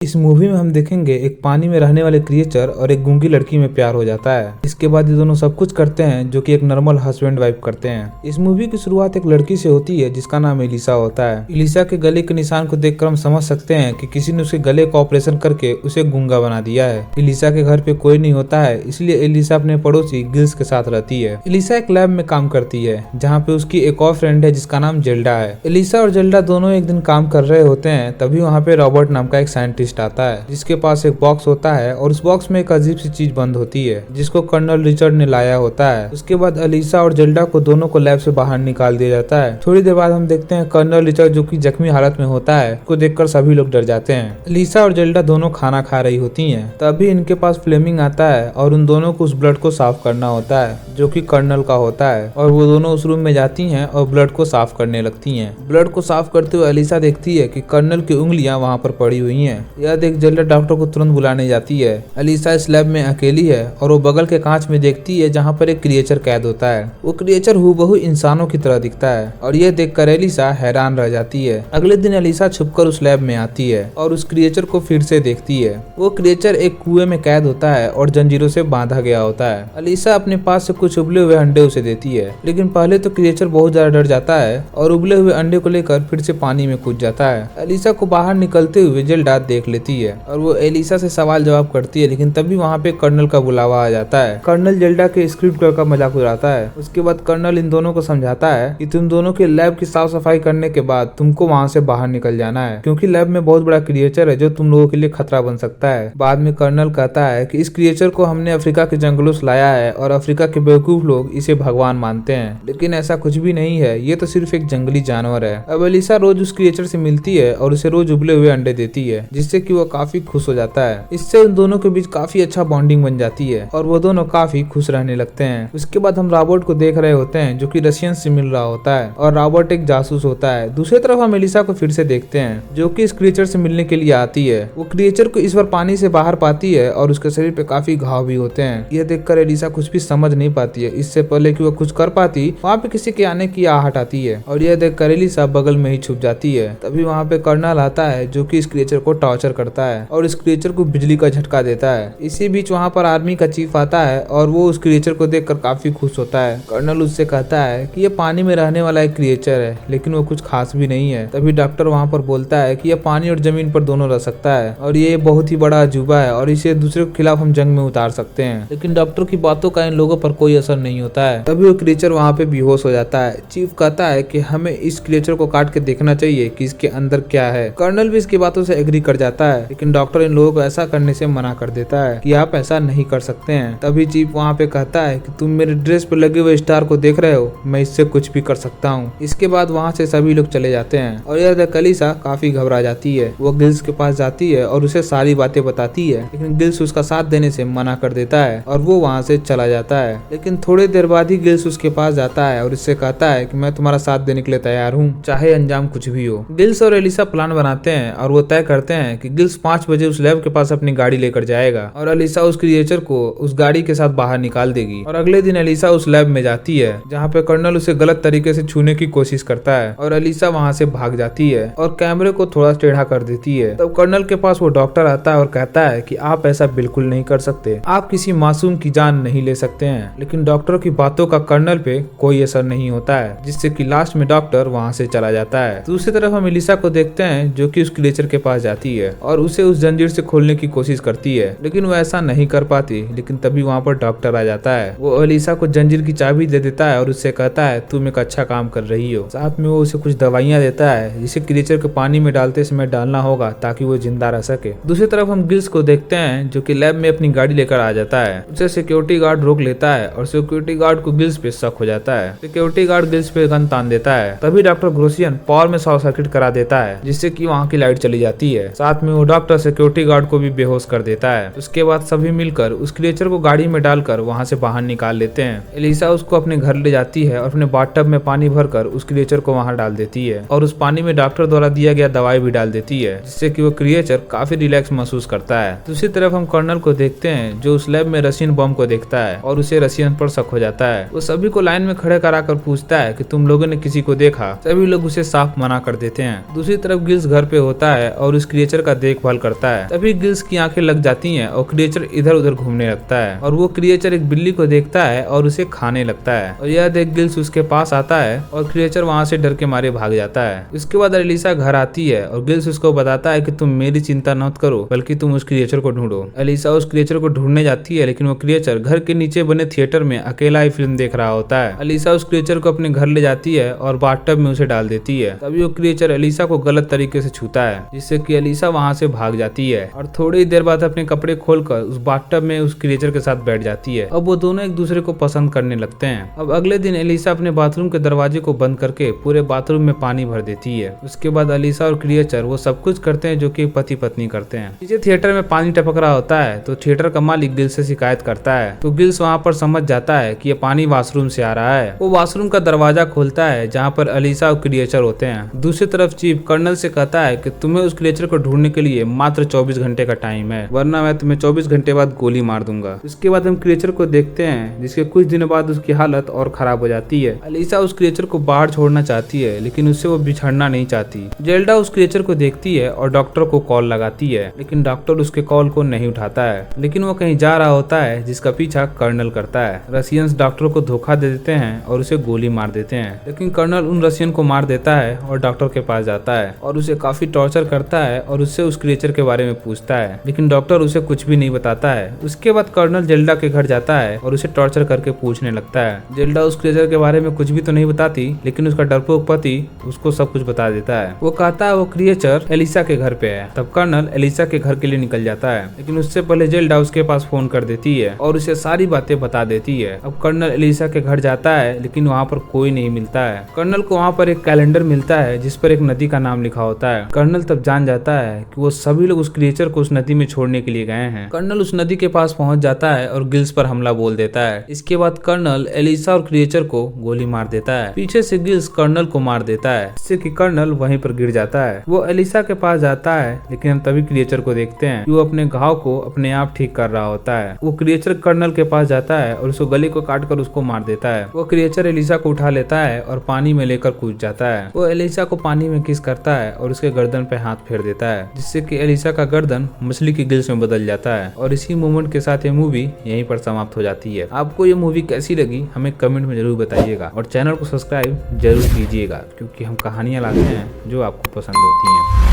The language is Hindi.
इस मूवी में हम देखेंगे एक पानी में रहने वाले क्रिएचर और एक गूंगी लड़की में प्यार हो जाता है। इसके बाद ये दोनों सब कुछ करते हैं जो कि एक नॉर्मल हस्बैंड वाइफ करते हैं। इस मूवी की शुरुआत एक लड़की से होती है जिसका नाम एलिसा होता है। एलिसा के गले के निशान को देखकर हम समझ सकते हैं कि किसी ने उसके गले का ऑपरेशन करके उसे गूंगा बना दिया है। एलिसा के घर पे कोई नहीं होता है, इसलिए एलिसा अपने पड़ोसी गिल्स के साथ रहती है। एलिसा एक लैब में काम करती है जहाँ पे उसकी एक और फ्रेंड है जिसका नाम जेल्डा है। एलिसा और जेल्डा दोनों एक दिन काम कर रहे होते हैं, तभी वहाँ पे रॉबर्ट नाम का एक साइंटिस्ट आता है जिसके पास एक बॉक्स होता है और उस बॉक्स में एक अजीब सी चीज बंद होती है जिसको कर्नल रिचर्ड ने लाया होता है। उसके बाद एलिसा और जेल्डा को दोनों को लैब से बाहर निकाल दिया जाता है। थोड़ी देर बाद हम देखते हैं कर्नल रिचर्ड जो कि जख्मी हालत में होता है, उसको देखकर सभी लोग डर जाते हैं। एलिसा और जेल्डा दोनों खाना खा रही होती हैं, तभी इनके पास फ्लेमिंग आता है और उन दोनों को उस ब्लड को साफ करना होता है जो कि कर्नल का होता है, और वो दोनों उस रूम में जाती हैं और ब्लड को साफ करने लगती हैं। ब्लड को साफ करते हुए एलिसा देखती है कि कर्नल की उंगलियां वहां पर पड़ी हुई हैं। यह देख जेल्डा डॉक्टर को तुरंत बुलाने जाती है। एलिसा इस लैब में अकेली है और वो बगल के कांच में देखती है जहाँ पर एक क्रिएचर कैद होता है। वो क्रिएचर हूबहू इंसानों की तरह दिखता है और ये देखकर एलिसा हैरान रह जाती है। अगले दिन एलिसा छुपकर उस लैब में आती है और उस क्रिएचर को फिर से देखती है। वो क्रिएचर एक कुएं में कैद होता है और जंजीरों से बांधा गया होता है। एलिसा अपने पास से कुछ उबले हुए अंडे उसे देती है, लेकिन पहले तो क्रिएचर बहुत ज्यादा डर जाता है और उबले हुए अंडे को लेकर फिर से पानी में कूद जाता है। एलिसा को बाहर निकलते हुए जेल्डा देख लेती है और वो एलिसा से सवाल जवाब करती है, लेकिन तभी वहाँ पे कर्नल का बुलावा आ जाता है। कर्नल जेल्डा के स्क्रिप्ट का मजाक उड़ाता है। उसके बाद कर्नल इन दोनों को समझाता है कि तुम दोनों के लैब की साफ सफाई करने के बाद तुमको वहाँ से बाहर निकल जाना है, क्योंकि लैब में बहुत बड़ा क्रिएचर है जो तुम लोगों के लिए खतरा बन सकता है। बाद में कर्नल कहता है कि इस क्रिएचर को हमने अफ्रीका के जंगलों से लाया है और अफ्रीका के बेवकूफ लोग इसे भगवान मानते हैं, लेकिन ऐसा कुछ भी नहीं है, ये तो सिर्फ एक जंगली जानवर है। अब एलिसा रोज उस क्रिएचर से मिलती है और उसे रोज उबले हुए अंडे देती है, जिससे कि वो काफी खुश हो जाता है। इससे उन दोनों के बीच काफी अच्छा बॉन्डिंग बन जाती है और वो दोनों काफी खुश रहने लगते हैं। उसके बाद हम रॉबर्ट को देख रहे होते हैं जो कि रशियन से मिल रहा होता है और रॉबर्ट एक जासूस होता है। दूसरी तरफ हम एलिसा को फिर से देखते हैं जो कि इस क्रिएचर से मिलने के लिए आती है। वो क्रिएचर को इस बार पानी से बाहर पाती है और उसके शरीर पे काफी घाव भी होते हैं। यह देखकर एलिसा कुछ भी समझ नहीं पाती है। इससे पहले कि वो कुछ कर पाती, वहाँ पे किसी के आने की आहट आती है और यह देखकर एलिसा बगल में ही छुप जाती है। तभी वहाँ पे कर्नल आता है जो कि इस क्रिएचर को टॉर्चर करता है और इस क्रिएचर को बिजली का झटका देता है। इसी बीच वहाँ पर आर्मी का चीफ आता है और वो उस क्रिएचर को देखकर काफी खुश होता है। कर्नल उससे कहता है कि ये पानी में रहने वाला एक क्रिएचर है, लेकिन वो कुछ खास भी नहीं है। तभी डॉक्टर वहाँ पर बोलता है कि ये पानी और जमीन पर दोनों रह सकता है और ये बहुत ही बड़ा अजूबा है और इसे दूसरे के खिलाफ हम जंग में उतार सकते हैं, लेकिन डॉक्टर की बातों का इन लोगों पर कोई असर नहीं होता है। तभी वो क्रिएचर वहाँ पे बेहोश हो जाता है। चीफ कहता है कि हमें इस क्रिएचर को काट के देखना चाहिए कि इसके अंदर क्या है। कर्नल भी इसकी बातों से एग्री कर जाता है, लेकिन डॉक्टर इन लोगों को ऐसा करने से मना कर देता है कि आप ऐसा नहीं कर सकते हैं। तभी चीफ वहाँ पे कहता है कि तुम मेरे ड्रेस पे लगे हुए स्टार को देख रहे हो, मैं इससे कुछ भी कर सकता हूँ। इसके बाद वहाँ से सभी लोग चले जाते हैं और यह देख एलिसा काफी घबरा जाती है। वो गिल्स के पास जाती है और उसे सारी बातें बताती है, लेकिन गिल्स उसका साथ देने से मना कर देता है और वो वहाँ से चला जाता है। लेकिन थोड़ी देर बाद ही गिल्स उसके पास जाता है और उससे कहता है कि मैं तुम्हारा साथ देने के लिए तैयार हूँ, चाहे अंजाम कुछ भी हो। गिल्स और एलिसा प्लान बनाते हैं और वो तय करते हैं कि गिल्स 5 बजे उस लैब के पास अपनी गाड़ी लेकर जाएगा और एलिसा उस क्रिएचर को उस गाड़ी के साथ बाहर निकाल देगी। और अगले दिन एलिसा उस लैब में जाती है जहाँ पे कर्नल उसे गलत तरीके से छूने की कोशिश करता है और एलिसा वहाँ से भाग जाती है और कैमरे को थोड़ा टेढ़ा कर देती है। तब कर्नल के पास वो डॉक्टर आता है और कहता है कि आप ऐसा बिल्कुल नहीं कर सकते, आप किसी मासूम की जान नहीं ले सकते हैं। लेकिन डॉक्टर की बातों का कर्नल पे कोई असर नहीं होता है, जिससे कि लास्ट में डॉक्टर वहाँ से चला जाता है। दूसरी तरफ हम एलिसा को देखते हैं जो कि उस क्रिएचर के पास जाती है और उसे उस जंजीर से खोलने की कोशिश करती है, लेकिन वो ऐसा नहीं कर पाती। लेकिन तभी वहाँ पर डॉक्टर आ जाता है। वो एलिसा को जंजीर की चाबी दे देता है और उससे कहता है तुम एक अच्छा काम कर रही हो। साथ में वो उसे कुछ दवाइयाँ देता है जिसे क्रिएचर को पानी में डालते समय डालना होगा ताकि वो जिंदा रह सके। दूसरी तरफ हम गिल्स को देखते हैं जो कि लैब में अपनी गाड़ी लेकर आ जाता है। उसे सिक्योरिटी गार्ड रोक लेता है और सिक्योरिटी गार्ड को गिल्स पे शक हो जाता है। सिक्योरिटी गार्ड गिल्स पे गन तान देता है। तभी डॉक्टर ग्रोसियन पावर में शॉर्ट सर्किट करा देता है, जिससे कि वहाँ की लाइट चली जाती है। साथ में वो डॉक्टर सिक्योरिटी गार्ड को भी बेहोश कर देता है। उसके बाद सभी मिलकर उस क्रिएचर को गाड़ी में डालकर वहाँ से बाहर निकाल लेते हैं। एलिसा उसको अपने घर ले जाती है और अपने बाथटब में पानी भरकर उस क्रिएचर को वहाँ डाल देती है और उस पानी में डॉक्टर द्वारा दिया गया दवाई भी डाल देती है, जिससे कि वो क्रिएचर काफी रिलैक्स महसूस करता है। दूसरी तरफ हम कर्नल को देखते हैं जो उस लैब में रशियन बम को देखता है और उसे रशियन पर शक हो जाता है। वो सभी को लाइन में खड़े कराकर पूछता है कि तुम लोगों ने किसी को देखा। सभी लोग उसे साफ मना कर देते हैं। दूसरी तरफ गिल्स घर पे होता है और उस क्रिएचर का देखभाल करता है। तभी गिल्स की आंखें लग जाती हैं और क्रिएचर इधर उधर घूमने लगता है और वो क्रिएचर एक बिल्ली को देखता है और उसे खाने लगता है और यह देख गिल्स उसके पास आता है और क्रिएचर वहाँ से डर के मारे भाग जाता है। उसके बाद एलिसा घर आती है और गिल्स उसको बताता है कि तुम मेरी चिंता मत करो, बल्कि तुम उस क्रिएचर को ढूंढो। एलिसा उस क्रिएचर को ढूंढने जाती है, लेकिन वो क्रिएचर घर के नीचे बने थिएटर में अकेला ही फिल्म देख रहा होता है। एलिसा उस क्रिएचर को अपने घर ले जाती है और बाथटब में उसे डाल देती है। तभी वो क्रिएचर एलिसा को गलत तरीके से छूता है, जिससे कि एलिसा वहां से भाग जाती है और थोड़ी देर बाद अपने कपड़े खोलकर उस बाथटब में उस क्रिएचर के साथ बैठ जाती है। अब वो दोनों एक दूसरे को पसंद करने लगते हैं। अब अगले दिन एलिसा अपने बाथरूम के दरवाजे को बंद करके पूरे बाथरूम में पानी भर देती है। उसके बाद एलिसा और क्रिएचर वो सब कुछ करते हैं जो कि पति पत्नी करते हैं। नीचे थिएटर में पानी टपक रहा होता है तो थिएटर का मालिक गिल्स से शिकायत करता है, तो गिल्स वहाँ पर समझ जाता है कि ये पानी वॉशरूम से आ रहा है। वो वॉशरूम का दरवाजा खोलता है जहाँ पर एलिसा और क्रिएचर होते हैं। दूसरी तरफ चीफ कर्नल से कहता है कि तुम्हें उस क्रिएचर को ढूंढने के लिए मात्र 24 घंटे का टाइम है, वरना मैं तुम्हें 24 घंटे बाद गोली मार दूंगा। उसके बाद हम क्रिएचर को देखते हैं, जिसके कुछ दिनों बाद उसकी हालत और खराब हो जाती है। एलिसा उस क्रिएचर को बाहर छोड़ना चाहती है, लेकिन उससे वो बिछड़ना नहीं चाहती। जेल्डा उस क्रिएचर को देखती है और डॉक्टर को कॉल लगाती है, लेकिन डॉक्टर उसके कॉल को नहीं उठाता है। लेकिन वो कहीं जा रहा होता है, जिसका पीछा कर्नल करता है। रशियंस डॉक्टर को धोखा दे देते हैं और उसे गोली मार देते हैं, लेकिन कर्नल उन रशियन को मार देता है और डॉक्टर के पास जाता है और उसे काफी टॉर्चर करता है और उससे उस क्रिएचर के बारे में पूछता है, लेकिन डॉक्टर उसे कुछ भी नहीं बताता है। उसके बाद कर्नल जेल्डा के घर जाता है और उसे टॉर्चर करके पूछने लगता है। जेल्डा उस क्रिएचर के बारे में कुछ भी तो नहीं बताती, लेकिन उसका डरपोक पति उसको सब कुछ बता देता है। वो कहता है वो क्रिएचर एलिसा के घर पे है। तब कर्नल एलिसा के घर के लिए निकल जाता है, लेकिन उससे पहले जेल्डा उसके पास फोन कर देती है और उसे सारी बातें बता देती है। अब कर्नल एलिसा के घर जाता है, लेकिन वहाँ पर कोई नहीं मिलता है। कर्नल को वहाँ पर एक कैलेंडर मिलता है जिस पर एक नदी का नाम लिखा होता है। कर्नल तब जान जाता है कि वो सभी लोग उस क्रिएचर को उस नदी में छोड़ने के लिए गए हैं। कर्नल उस नदी के पास पहुंच जाता है और गिल्स पर हमला बोल देता है। इसके बाद कर्नल एलिसा और क्रिएचर को गोली मार देता है। पीछे से गिल्स कर्नल को मार देता है, जिससे कि कर्नल वहीं पर गिर जाता है। वो एलिसा के पास जाता है, लेकिन हम तभी क्रिएचर को देखते हैं कि वो अपने घाव को अपने आप ठीक कर रहा होता है। वो क्रिएचर कर्नल के पास जाता है और उसको गले को काट कर उसको मार देता है। वो क्रिएचर एलिसा को उठा लेता है और पानी में लेकर कूद जाता है। वो एलिसा को पानी में किस करता है और उसके गर्दन पे हाथ फेर देता है, जिससे कि एलिसा का गर्दन मछली की गिल्स में बदल जाता है। और इसी मोमेंट के साथ ये मूवी यहीं पर समाप्त हो जाती है। आपको ये मूवी कैसी लगी हमें कमेंट में जरूर बताइएगा और चैनल को सब्सक्राइब जरूर कीजिएगा, क्योंकि हम कहानियां लाते हैं जो आपको पसंद होती हैं।